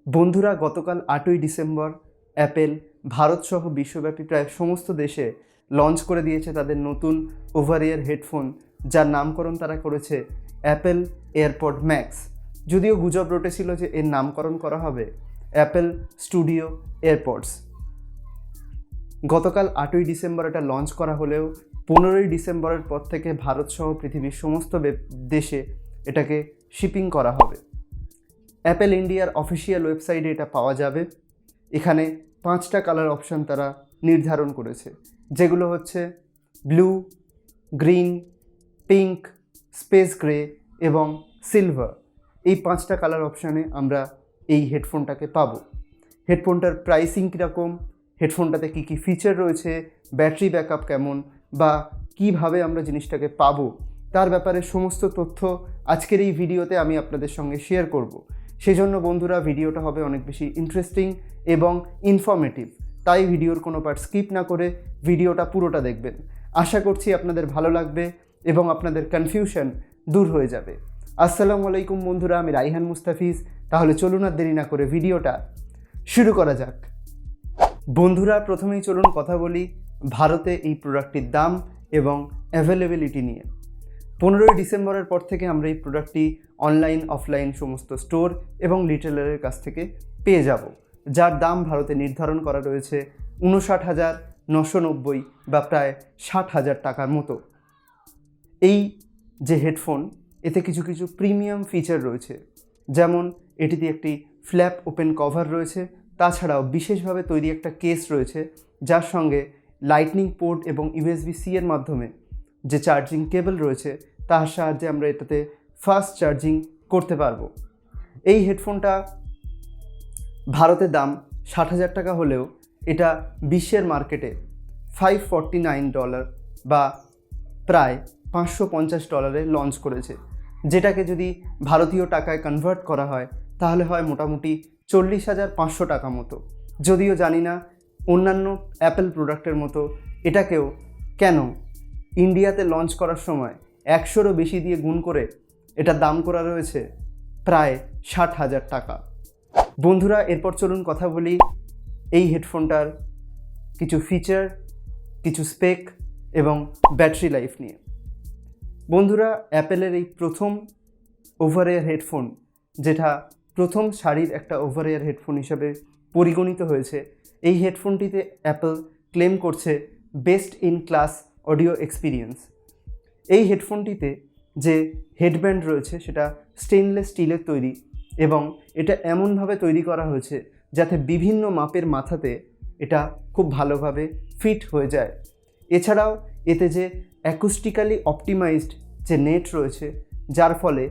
বন্ধুরা, গতকাল 8ই December Apple ভারতসহ বিশ্বব্যাপী প্রায় সমস্ত দেশে লঞ্চ করে দিয়েছে তাদের নতুন ওভার ইয়ার হেডফোন, যার নামকরণ তারা করেছে অ্যাপেল এয়ারপড ম্যাক্স। যদিও গুজব রটেছিল যে এর নামকরণ করা হবে অ্যাপেল স্টুডিও এয়ারপডস। গতকাল 8ই ডিসেম্বর এটা লঞ্চ করা হলেও 15ই ডিসেম্বরের পর থেকে ভারতসহ পৃথিবীর সমস্ত দেশে এটাকে শিপিং করা হবে। অ্যাপেল ইন্ডিয়ার অফিসিয়াল ওয়েবসাইটে এটা পাওয়া যাবে। এখানে 5টা কালার অপশান তারা নির্ধারণ করেছে, যেগুলো হচ্ছে blue, green, pink, space grey এবং সিলভার। এই 5টা কালার অপশানে আমরা এই হেডফোনটাকে পাবো। হেডফোনটার প্রাইসিং কীরকম, হেডফোনটাতে কী কী ফিচার রয়েছে, ব্যাটারি ব্যাকআপ কেমন, বা কিভাবে আমরা জিনিসটাকে পাবো, তার ব্যাপারে সমস্ত তথ্য আজকের এই ভিডিওতে আমি আপনাদের সঙ্গে শেয়ার করব। সেজন্য বন্ধুরা, ভিডিওটা হবে অনেক বেশি ইন্টারেস্টিং এবং ইনফরমেটিভ, তাই ভিডিওর কোনো পার্ট স্কিপ না করে ভিডিওটা পুরোটা দেখবেন। আশা করছি আপনাদের ভালো লাগবে এবং আপনাদের কনফিউশন দূর হয়ে যাবে। আসসালামু আলাইকুম বন্ধুরা, আমি রাইহান মুস্তাফিজ। তাহলে চলুন আর দেরি না করে ভিডিওটা শুরু করা যাক। বন্ধুরা, প্রথমেই চলুন কথা বলি ভারতে এই প্রোডাক্টটির দাম এবং অ্যাভেলেবিলিটি নিয়ে। 15ই ডিসেম্বরের পর থেকে আমরা এই প্রোডাক্টটি অনলাইন অফলাইন সমস্ত স্টোর এবং রিটেলারের কাছ থেকে পেয়ে যাব, যার দাম ভারতে নির্ধারণ করা রয়েছে 59,990 বা প্রায় 60,000 টাকার মতো। এই যে হেডফোন, এতে কিছু কিছু প্রিমিয়াম ফিচার রয়েছে, যেমন এটিতে একটি ফ্ল্যাপ ওপেন কভার রয়েছে। তাছাড়াও বিশেষভাবে তৈরি একটা কেস রয়েছে, যার সঙ্গে লাইটনিং পোর্ট এবং USB-C এর মাধ্যমে যে চার্জিং কেবল রয়েছে তার সাহায্যে আমরা এটাতে ফাস্ট চার্জিং করতে পারবো। এই হেডফোনটা ভারতের দাম 60,000 টাকা হলেও এটা বিশ্বের মার্কেটে $549 বা প্রায় $550 লঞ্চ করেছে, যেটাকে যদি ভারতীয় টাকায় কনভার্ট করা হয় তাহলে হয় মোটামুটি 40,500 টাকা মতো। যদিও জানি না অন্যান্য অ্যাপেল প্রোডাক্টের মতো এটাকেও কেন ইন্ডিয়াতে লঞ্চ করার সময় 100রও বেশি দিয়ে গুণ করে এটার দাম করা রয়েছে প্রায় 60,000 টাকা। বন্ধুরা, এরপর চলুন কথা বলি এই হেডফোনটার কিছু ফিচার, কিছু স্পেক এবং ব্যাটারি লাইফ নিয়ে। বন্ধুরা, অ্যাপেলের এই প্রথম ওভার এয়ার হেডফোন, যেটা প্রথম সারির একটা ওভার এয়ার হেডফোন হিসাবে পরিগণিত হয়েছে, এই হেডফোনটিতে অ্যাপেল ক্লেম করছে best in class audio experience. এই হেডফোনটিতে যে হেডব্যান্ড রয়েছে সেটা স্টেনলেস স্টিলের তৈরি এবং এটা এমনভাবে তৈরি করা হয়েছে যাতে বিভিন্ন মাপের মাথাতে এটা খুব ভালোভাবে ফিট হয়ে যায়। এছাড়াও এতে যে অ্যাকুস্টিক্যালি অপটিমাইজড যে নেট রয়েছে, যার ফলে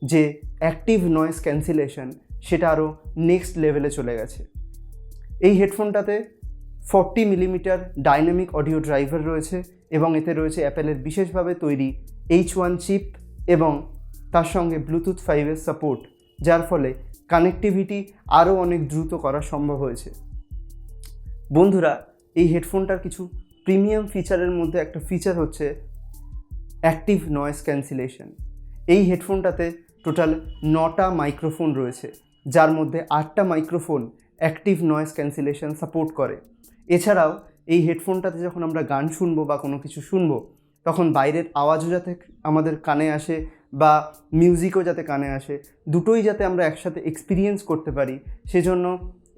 যে অ্যাক্টিভ নয়েজ ক্যান্সেলেশন সেটা আরও নেক্সট লেভেলে চলে গেছে। এই হেডফোনটাতে 40 মিলিমিটার ডাইনামিক অডিও ড্রাইভার রয়েছে এবং এতে রয়েছে অ্যাপেলের বিশেষভাবে তৈরি H1 চিপ এবং তার সঙ্গে ব্লুটুথ 5 সাপোর্ট, যার ফলে কানেক্টিভিটি আরও অনেক দ্রুত করা সম্ভব হয়েছে। বন্ধুরা, এই হেডফোনটার কিছু প্রিমিয়াম ফিচারের মধ্যে একটা ফিচার হচ্ছে অ্যাক্টিভ নয়েজ ক্যান্সেলেশন। এই হেডফোনটাতে টোটাল 9টা মাইক্রোফোন রয়েছে, যার মধ্যে 8টা microphone active noise cancellation support করে। এছাড়াও এই হেডফোনটাতে যখন আমরা গান শুনবো বা কোনো কিছু শুনবো, তখন বাইরের আওয়াজও যাতে আমাদের কানে আসে বা মিউজিকও যাতে কানে আসে, দুটোই যাতে আমরা একসাথে এক্সপিরিয়েন্স করতে পারি, সেজন্য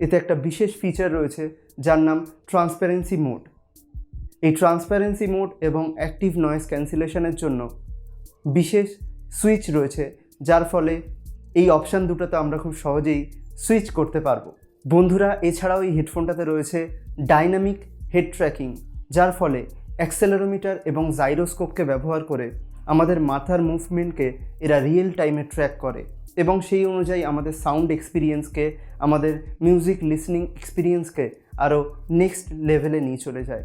এতে একটা বিশেষ ফিচার রয়েছে যার নাম ট্রান্সপারেন্সি মোড। এই ট্রান্সপারেন্সি মোড এবং অ্যাক্টিভ নয়েজ ক্যান্সেলেশনের জন্য বিশেষ সুইচ রয়েছে, যার ফলে এই অপশান দুটোতে আমরা খুব সহজেই সুইচ করতে পারবো। বন্ধুরা, এছাড়াও এই হেডফোনটাতে রয়েছে ডাইনামিক হেড ট্র্যাকিং, যার ফলে অ্যাক্সেলেরোমিটার এবং জাইরোস্কোপকে ব্যবহার করে আমাদের মাথার মুভমেন্টকে এরা রিয়েল টাইমে ট্র্যাক করে এবং সেই অনুযায়ী আমাদের সাউন্ড এক্সপিরিয়েন্সকে, আমাদের মিউজিক লিসনিং এক্সপিরিয়েন্সকে আরও নেক্সট লেভেলে নিয়ে চলে যায়।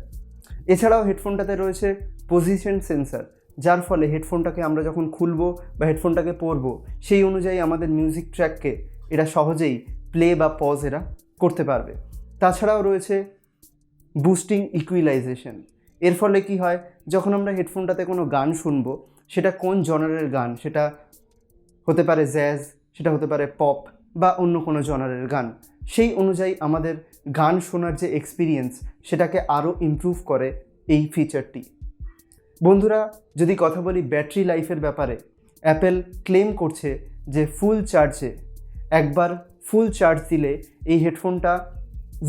এছাড়াও হেডফোনটাতে রয়েছে পজিশন সেন্সার, যার ফলে হেডফোনটাকে আমরা যখন খুলবো বা হেডফোনটাকে পরবো, সেই অনুযায়ী আমাদের মিউজিক ট্র্যাককে এরা সহজেই প্লে বা পজ এরা করতে পারবে। তাছাড়াও রয়েছে বুস্টিং ইকুইলাইজেশন। এর ফলে কি হয়, যখন আমরা হেডফোনটাতে কোনো গান শুনবো, সেটা কোন জনারের গান, সেটা হতে পারে জ্যাজ, সেটা হতে পারে পপ বা অন্য কোনো জনারের গান, সেই অনুযায়ী আমাদের গান শোনার যে এক্সপিরিয়েন্স সেটাকে আরও ইমপ্রুভ করে এই ফিচারটি। বন্ধুরা, যদি কথা বলি ব্যাটারি লাইফের ব্যাপারে, অ্যাপেল ক্লেম করছে যে ফুল চার্জে, একবার ফুল চার্জ দিলে এই হেডফোনটা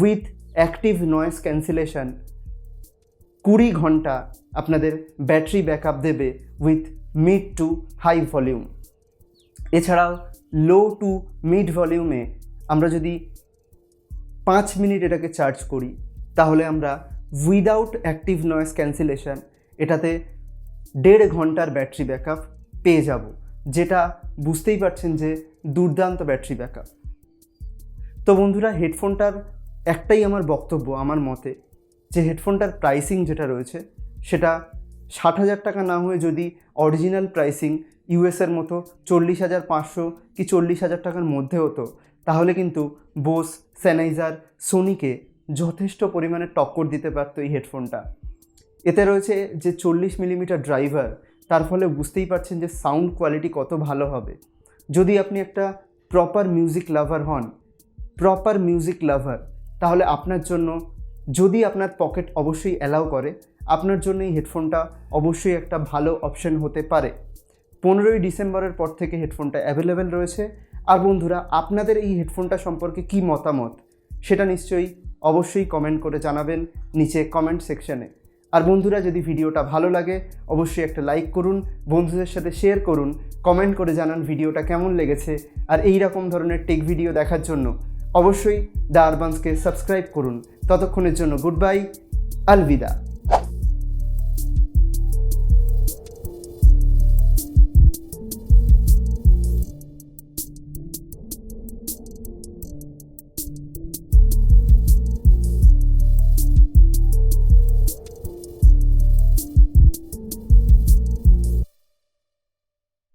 উইথ অ্যাক্টিভ নয়েজ ক্যান্সেলেশন 20 ঘন্টা আপনাদের ব্যাটারি ব্যাকআপ দেবে with mid to high volume. এছাড়াও লো টু মিড ভলিউমে আমরা যদি 5 মিনিট এটাকে চার্জ করি তাহলে আমরা উইদাউট অ্যাক্টিভ নয়েজ ক্যান্সেলেশন এটাতে 1.5 ঘন্টার ব্যাটারি ব্যাকআপ পেয়ে যাব, যেটা বুঝতেই পারছেন যে দুর্দান্ত ব্যাটারি ব্যাকআপ। তো বন্ধুরা, হেডফোনটার একটাই আমার বক্তব্য, আমার মতে, যে হেডফোনটার প্রাইসিং যেটা রয়েছে সেটা 60,000 টাকা না হয়ে যদি অরিজিনাল প্রাইসিং ইউএসের মতো 40,500 কি 40,000 টাকার মধ্যে হতো তাহলে কিন্তু বোস, সেনাইজার, সোনিকে যথেষ্ট পরিমাণে টক্কর দিতে পারতো এই হেডফোনটা। এতে রয়েছে যে 40 মিলিমিটার ড্রাইভার, তার ফলে বুঝতেই পারছেন যে সাউন্ড কোয়ালিটি কত ভালো হবে। যদি আপনি একটা প্রপার মিউজিক লাভার তাহলে আপনার জন্য, যদি আপনার পকেট অবশ্যই অ্যালাউ করে, আপনার জন্য এই হেডফোনটা অবশ্যই একটা ভালো অপশন হতে পারে। 15ই ডিসেম্বরের পর থেকে হেডফোনটা অ্যাভেলেবেল রয়েছে। আর বন্ধুরা, আপনাদের এই হেডফোনটা সম্পর্কে কী মতামত সেটা নিশ্চয়ই অবশ্যই কমেন্ট করে জানাবেন নিচে কমেন্ট সেকশনে। আর বন্ধুরা, যদি ভিডিওটা ভালো লাগে অবশ্যই একটা লাইক করুন, বন্ধুদের সাথে শেয়ার করুন, কমেন্ট করে জানান ভিডিওটা কেমন লেগেছে। আর এই রকম ধরনের টেক ভিডিও দেখার জন্য অবশ্যই দ্য আরবান্সকে সাবস্ক্রাইব করুন। ততক্ষণের জন্য গুড বাই, আলবিদা।